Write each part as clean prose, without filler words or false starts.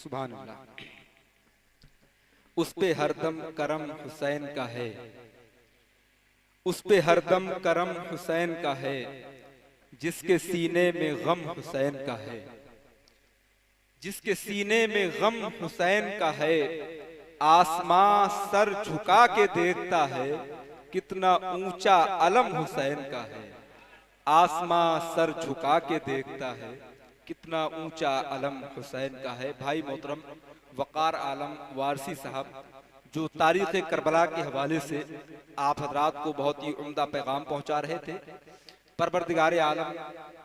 सुभान अल्लाह। उस पे हरदम करम हुसैन का है, उस पे हरदम करम हुसैन का है, जिसके सीने में गम हुसैन का है, जिसके सीने में गम हुसैन का है। आसमां सर झुका के देखता है, कितना ऊंचा अलम हुसैन का है। आसमां सर झुका के देखता है, कितना ऊंचा अलम हुसैन का है। भाई मोहतरम वकार आलम वारसी साहब जो तारीख़ करबला के हवाले से आप हजरात को बहुत ही उम्दा पैगाम पहुंचा रहे थे, परवरदिगार आलम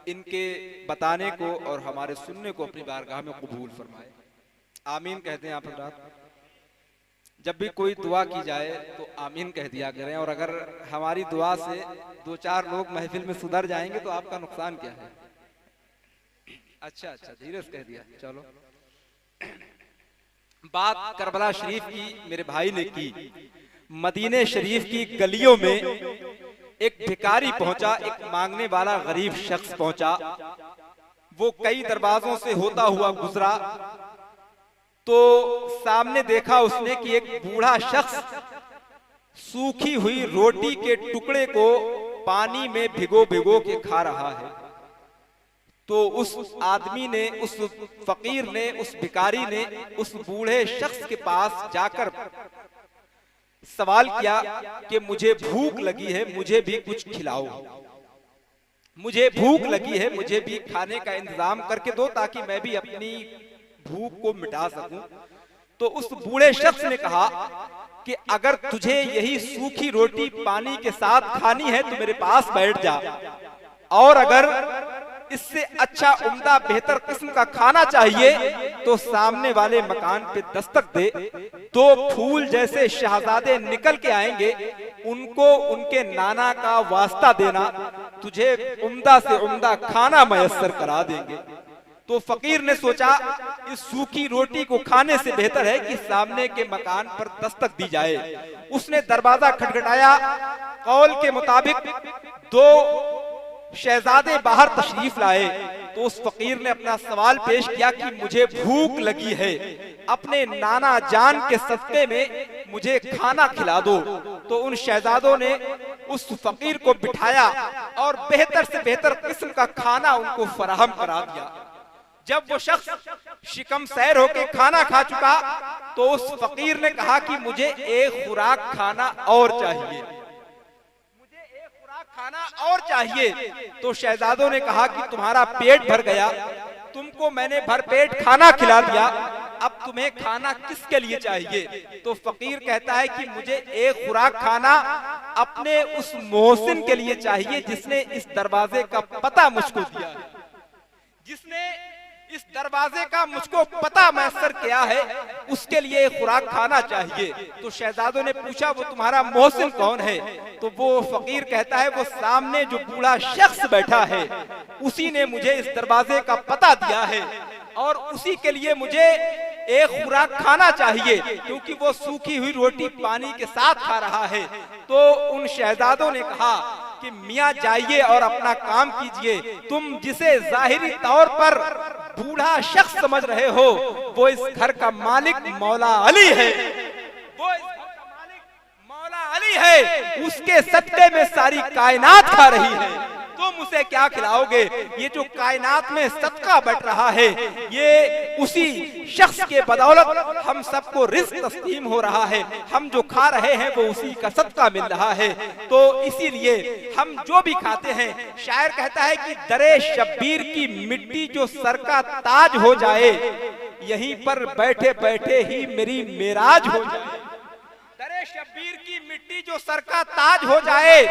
इनके बताने को और हमारे सुनने को अपनी बारगाह में कबूल फरमाए। आमीन कहते हैं आप हजरात। जब भी कोई दुआ की जाए तो आमीन कह दिया करें, और अगर हमारी दुआ से दो चार लोग महफिल में सुधर जाएंगे तो आपका नुकसान क्या है। अच्छा धीरे से कह दिया। चलो, बात करबला शरीफ की मेरे भाई ने की। मदीने शरीफ की गलियों में एक भिखारी पहुंचा, एक मांगने वाला गरीब शख्स पहुंचा। वो कई दरवाजों से होता हुआ गुजरा तो सामने देखा उसने कि एक बूढ़ा शख्स सूखी हुई रोटी के टुकड़े को पानी में भिगो भिगो के खा रहा है। तो उस आदमी ने, उस फकीर ने, उस भिखारी ने उस बूढ़े शख्स के पास जाकर सवाल किया कि मुझे भूख लगी है, मुझे भी कुछ खिलाओ, मुझे भूख लगी है, मुझे भी खाने का इंतजाम करके दो ताकि मैं भी अपनी भूख को मिटा सकूं। तो उस बूढ़े शख्स ने कहा कि अगर तुझे यही सूखी रोटी पानी के साथ खानी है तो मेरे पास बैठ जा, और अगर इससे अच्छा उम्दा बेहतर किस्म का खाना चाहिए तो सामने वाले मकान पे दस्तक दे। दो फूल जैसे शहजादे निकल के आएंगे, उनको उनके नाना का वास्ता देना, तुझे उम्दा से उम्दा खाना मयस्सर करा देंगे। तो फकीर ने सोचा इस सूखी रोटी को खाने से बेहतर है कि सामने के मकान पर दस्तक दी जाए। उसने दरवाजा खटखटाया। कौल के मुताबिक दो शहजादे बाहर तशरीफ लाए। तो उस फकीर ने अपना सवाल पेश किया कि मुझे भूख लगी है, अपने नाना जान के सदक़े में मुझे खाना खिला दो। तो उन शहजादों ने उस फकीर को बिठाया और बेहतर से बेहतर किस्म का खाना उनको फराहम करा दिया। जब वो शख्स शिकम सैर होके खाना खा चुका तो उस फकीर ने कहा कि मुझे एक खुराक खाना और चाहिए, मुझे एक खुराक खाना और चाहिए। तो शहजादों ने कहा कि तुम्हारा पेट भर गया, तुमको मैंने भरपेट खाना खिला दिया, अब तुम्हें खाना किसके लिए चाहिए। तो फकीर कहता है कि मुझे एक खुराक खाना अपने उस मोहसिन के लिए चाहिए जिसने इस दरवाजे का पता मुझको दिया, जिसने इस दरवाजे का मुझको पता मैसर किया है, उसके लिए खुराक खाना चाहिए। तो शहजादों ने पूछा वो तुम्हारा मोहसिन कौन है। तो वो फकीर कहता है वो सामने जो बूढ़ा शख्स बैठा है उसी ने मुझे इस दरवाजे का पता दिया है और उसी के लिए मुझे एक खुराक खाना चाहिए, क्योंकि वो सूखी हुई रोटी पानी के साथ खा रहा है। तो उन शहजादों ने कहा कि मियाँ जाइए और अपना काम कीजिए, तुम जिसे जाहिरी तौर पर बूढ़ा शख्स समझ रहे हो वो इस घर का मालिक मौला अली है, वो इस घर का मालिक मौला अली है, उसके सदक़े में सारी कायनात खा रही है, तुम उसे क्या खिलाओगे। ये जो कायनात में सदका बट रहा है ये उसी शख्स के बदौलत हम सबको रिज़्क़ तस्लीम हो रहा है, हम जो खा रहे हैं वो उसी का सदका मिल रहा है। तो इसीलिए हम जो भी खाते हैं, शायर कहता है कि दरे शब्बीर की मिट्टी जो सर का ताज हो जाए, यहीं पर बैठे बैठे ही मेरी मेराज हो जाए। दरे शब्बीर की मिट्टी जो सर का ताज हो जाए,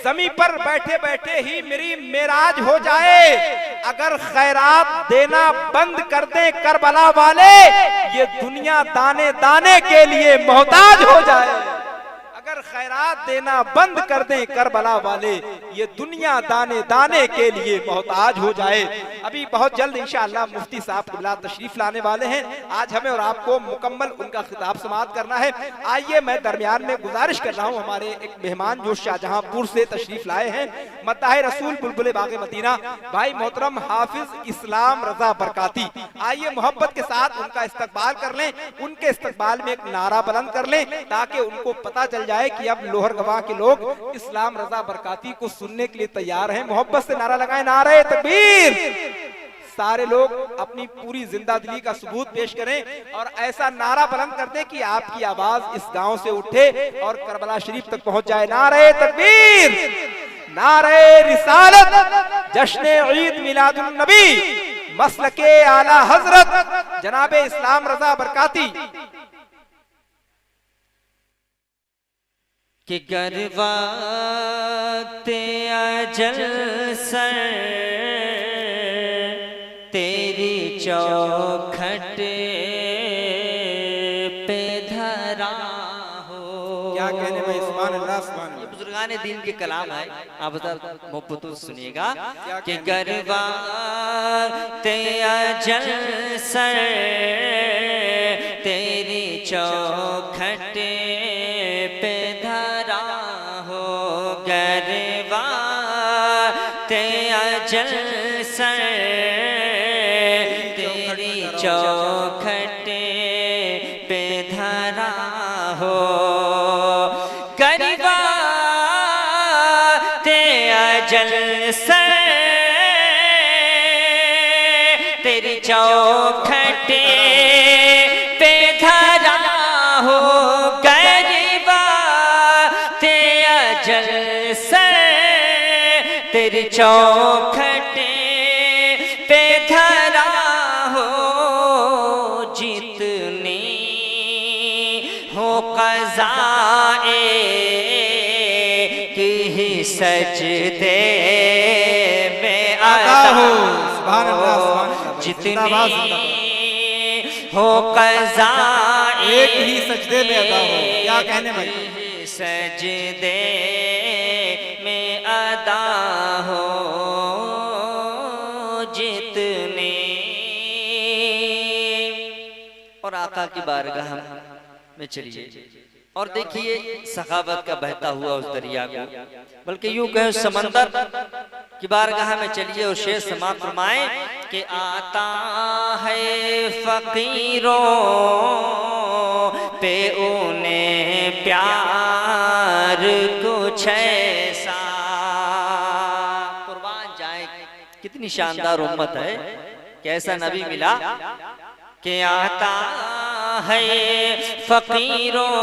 जमीन पर बैठे बैठे ही मेरी मेराज हो जाए। अगर खैरात देना बंद कर दे करबला वाले, ये दुनिया दाने दाने के लिए मोहताज हो जाए। अगर खैरात देना बंद कर दें करबला वाले, ये दुनिया दाने दाने के लिए मोहताज हो जाए। अभी बहुत जल्द इंशाअल्लाह मुफ्ती साहब क़िबला तशरीफ लाने वाले हैं। आज हमें और आपको मुकम्मल उनका खिताब समाअत करना है। आइए मैं दरमियान में गुजारिश कर रहा हूँ, हमारे एक मेहमान जो शाहजहांपुर से तशरीफ लाए हैं, मद्दाह रसूल बुलबुल बाग़ मदीना भाई मोहतरम हाफिज इस्लाम रजा बरकाती, आइए मोहब्बत के साथ उनका इस्तकबाल कर लें। उनके इस्तकबाल में एक नारा बुलंद कर लें ताकि उनको पता चल जाए कि अब लोहरगवाह के लोग इस्लाम रजा बरकाती को सुनने के लिए तैयार हैं। मोहब्बत से नारा लगाएं, नारे तकबीर। सारे लोग अपनी पूरी जिंदा दिली का सबूत पेश करें और ऐसा नारा बुलंद कर दें कि आपकी आवाज इस गांव से उठे और करबला शरीफ तक पहुंच जाए। नारे तकबीर, नारे रिसालत, जश्न ईद मिलादुन नबी, मसलके आला हजरत जनाबे इस्लाम रजा बरकाती। कि गरवाते अजल सर तेरी चौखट पे धरा हो। क्या कहने में सुभान अल्लाह, सुभान अल्लाह। ये बुजुर्गाने दीन के कलाम है, आप मोहब्बत सुनिएगा। कि गरवाते अजल सर तेरी चौखट पे धरा हो। गरवाते अजल सर तेरी चौखट पे धरा हो। गरवाते अजल सर तेरी चौखट पे धरा हो। गरवाते अजल सर तेरी चौखट पे धरा हो। जितनी हो क़ज़ाए की सजदे में अदा हो। सुभान अल्लाह, सुभान अल्लाह। जितनी हो क़ज़ाए एक ही सजदे में अदा हो। क्या कहने भाई, सजदे में अदा हो। जितने और आका की बारगाह में चलिए और देखिए सखावत का बहता हुआ उस दरिया को, बल्कि यूं कहे समंदर की बारगाह में चलिए और शेर समाप्त फरमाएं कि आता है फकीरों पे उन्हें प्यार कुछ ऐसा। कुर्बान जाए, कितनी शानदार उम्मत है, कैसा नबी मिला कि आता है फकीरों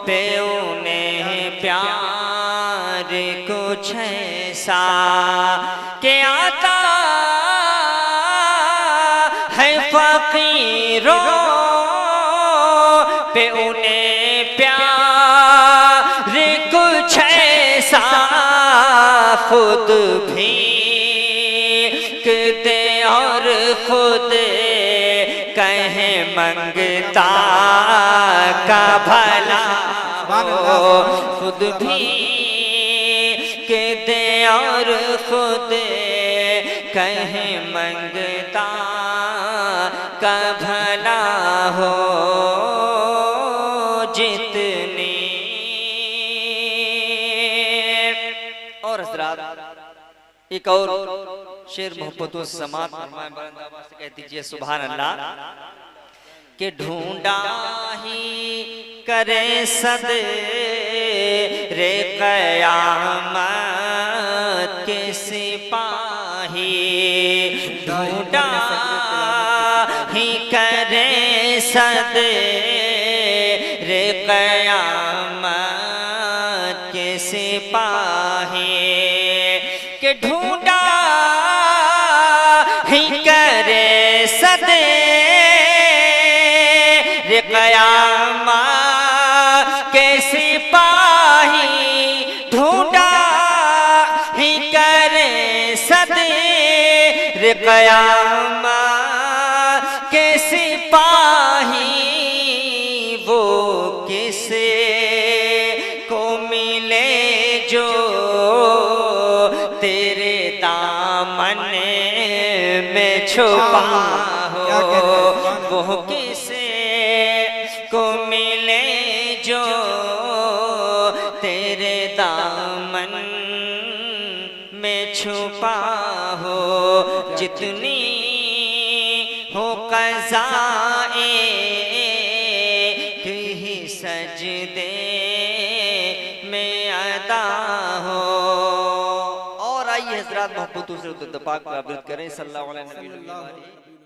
पे उन्हें प्यार कुछ ऐसा। कि आता है फकीरों पे उन्हें प्यार कुछ ऐसा। खुद भी दे और खुद कहे मंगता का भला हो। खुद भी के दे और खुद कहे मंगता का भला हो। जितनी और हज़रात एक और शेर मोहब्बत समात से कह दीजिए सुभान अल्लाह। के ढूंढा ही करे सद रे क़यामत के सिपाही। ढूंढा ही करे सद रे क़यामत के सिपाही। के ढूंढा ही करे सदे रे क़यामत के सिपाही। ढूंढा ही करे सदे रे क़यामत के सिपाही। वो किसे को मिले जो छुपा हो, क्या कह रहे हैं? वो किसे को मिले जो तेरे दामन में छुपा हो, जितनी हो क़ज़ाए ही सजदे में अदा हो। और आइए हज़रात मोहब्बतों से दुआ पाक का अबरत करें सल्लल्लाहु अलैहि वसल्लम।